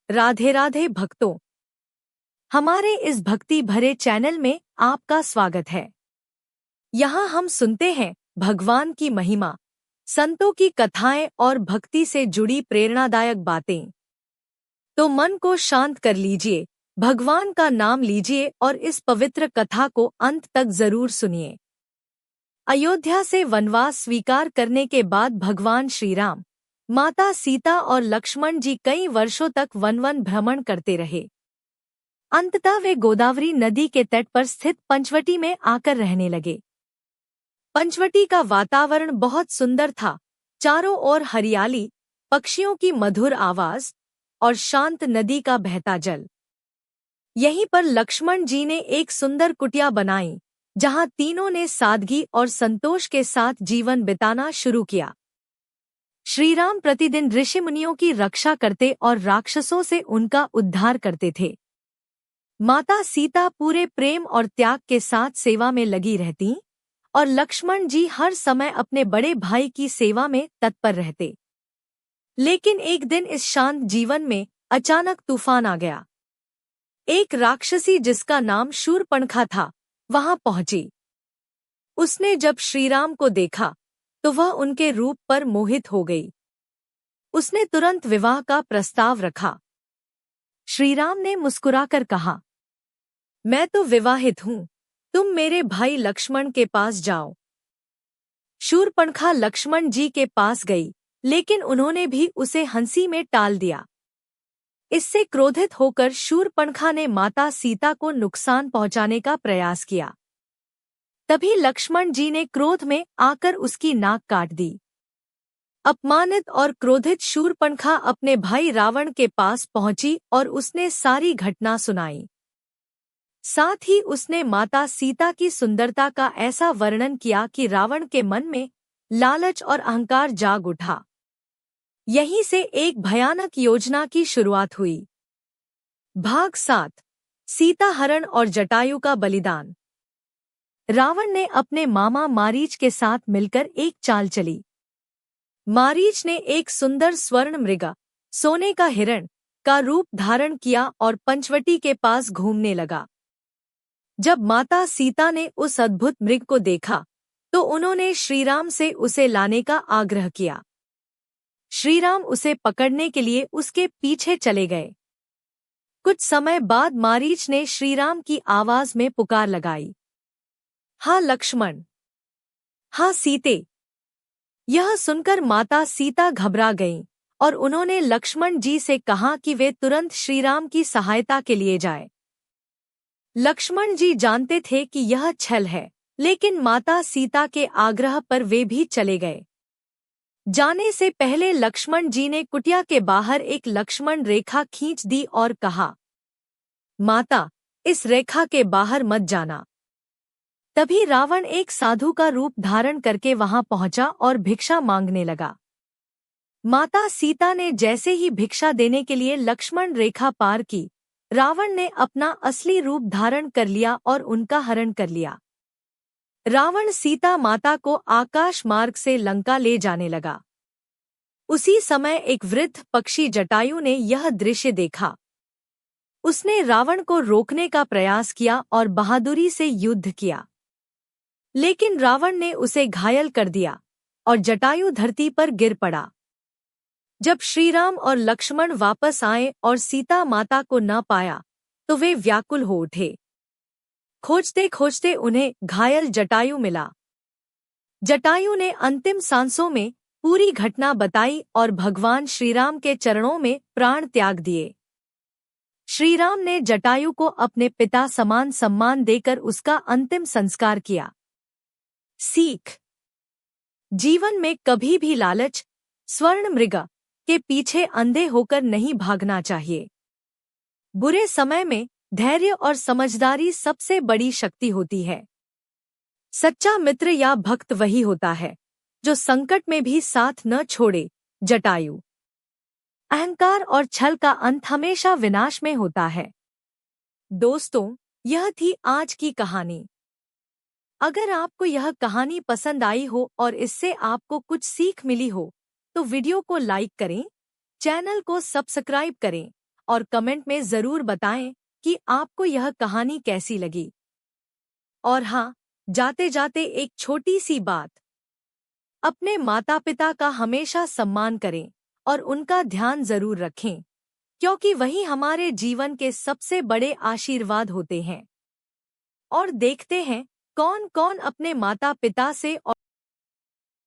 राधे राधे भक्तों, हमारे इस भक्ति भरे चैनल में आपका स्वागत है। यहाँ हम सुनते हैं भगवान की महिमा, संतों की कथाएं और भक्ति से जुड़ी प्रेरणादायक बातें। तो मन को शांत कर लीजिए, भगवान का नाम लीजिए और इस पवित्र कथा को अंत तक जरूर सुनिए। अयोध्या से वनवास स्वीकार करने के बाद भगवान श्री राम, माता सीता और लक्ष्मण जी कई वर्षों तक वन भ्रमण करते रहे। अंततः वे गोदावरी नदी के तट पर स्थित पंचवटी में आकर रहने लगे। पंचवटी का वातावरण बहुत सुंदर था, चारों ओर हरियाली, पक्षियों की मधुर आवाज और शांत नदी का बहता जल। यहीं पर लक्ष्मण जी ने एक सुंदर कुटिया बनाई, जहां तीनों ने सादगी और संतोष के साथ जीवन बिताना शुरू किया। श्री राम प्रतिदिन ऋषि मुनियों की रक्षा करते और राक्षसों से उनका उद्धार करते थे। माता सीता पूरे प्रेम और त्याग के साथ सेवा में लगी रहती और लक्ष्मण जी हर समय अपने बड़े भाई की सेवा में तत्पर रहते। लेकिन एक दिन इस शांत जीवन में अचानक तूफान आ गया। एक राक्षसी जिसका नाम शूर्पणखा था, वहां पहुंची। उसने जब श्रीराम को देखा तो वह उनके रूप पर मोहित हो गई। उसने तुरंत विवाह का प्रस्ताव रखा। श्रीराम ने मुस्कुराकर कहा, मैं तो विवाहित हूँ, तुम मेरे भाई लक्ष्मण के पास जाओ। शूर्पणखा लक्ष्मण जी के पास गई, लेकिन उन्होंने भी उसे हंसी में टाल दिया। इससे क्रोधित होकर शूर्पणखा ने माता सीता को नुकसान पहुंचाने का प्रयास किया। तभी लक्ष्मण जी ने क्रोध में आकर उसकी नाक काट दी। अपमानित और क्रोधित शूर्पणखा अपने भाई रावण के पास पहुंची और उसने सारी घटना सुनाई। साथ ही उसने माता सीता की सुंदरता का ऐसा वर्णन किया कि रावण के मन में लालच और अहंकार जाग उठा। यहीं से एक भयानक योजना की शुरुआत हुई। भाग 7, सीता हरण और जटायु का बलिदान। रावण ने अपने मामा मारीच के साथ मिलकर एक चाल चली। मारीच ने एक सुंदर स्वर्ण मृग, सोने का हिरण का रूप धारण किया और पंचवटी के पास घूमने लगा। जब माता सीता ने उस अद्भुत मृग को देखा तो उन्होंने श्रीराम से उसे लाने का आग्रह किया। श्रीराम उसे पकड़ने के लिए उसके पीछे चले गए। कुछ समय बाद मारीच ने श्रीराम की आवाज में पुकार लगाई, हाँ लक्ष्मण, हाँ सीते। यह सुनकर माता सीता घबरा गईं और उन्होंने लक्ष्मण जी से कहा कि वे तुरंत श्रीराम की सहायता के लिए जाएं। लक्ष्मण जी जानते थे कि यह छल है, लेकिन माता सीता के आग्रह पर वे भी चले गए। जाने से पहले लक्ष्मण जी ने कुटिया के बाहर एक लक्ष्मण रेखा खींच दी और कहा, माता, इस रेखा के बाहर मत जाना। तभी रावण एक साधु का रूप धारण करके वहां पहुंचा और भिक्षा मांगने लगा। माता सीता ने जैसे ही भिक्षा देने के लिए लक्ष्मण रेखा पार की, रावण ने अपना असली रूप धारण कर लिया और उनका हरण कर लिया। रावण सीता माता को आकाश मार्ग से लंका ले जाने लगा। उसी समय एक वृद्ध पक्षी जटायु ने यह दृश्य देखा। उसने रावण को रोकने का प्रयास किया और बहादुरी से युद्ध किया, लेकिन रावण ने उसे घायल कर दिया और जटायु धरती पर गिर पड़ा। जब श्रीराम और लक्ष्मण वापस आए और सीता माता को न पाया तो वे व्याकुल हो उठे। खोजते खोजते उन्हें घायल जटायु मिला। जटायु ने अंतिम सांसों में पूरी घटना बताई और भगवान श्रीराम के चरणों में प्राण त्याग दिए। श्रीराम ने जटायु को अपने पिता समान सम्मान देकर उसका अंतिम संस्कार किया। सीख: जीवन में कभी भी लालच, स्वर्ण मृग के पीछे अंधे होकर नहीं भागना चाहिए। बुरे समय में धैर्य और समझदारी सबसे बड़ी शक्ति होती है। सच्चा मित्र या भक्त वही होता है जो संकट में भी साथ न छोड़े। जटायु: अहंकार और छल का अंत हमेशा विनाश में होता है। दोस्तों, यह थी आज की कहानी। अगर आपको यह कहानी पसंद आई हो और इससे आपको कुछ सीख मिली हो तो वीडियो को लाइक करें, चैनल को सब्सक्राइब करें और कमेंट में ज़रूर बताएं कि आपको यह कहानी कैसी लगी। और हाँ, जाते जाते एक छोटी सी बात, अपने माता पिता का हमेशा सम्मान करें और उनका ध्यान जरूर रखें, क्योंकि वही हमारे जीवन के सबसे बड़े आशीर्वाद होते हैं। और देखते हैं कौन कौन अपने माता पिता से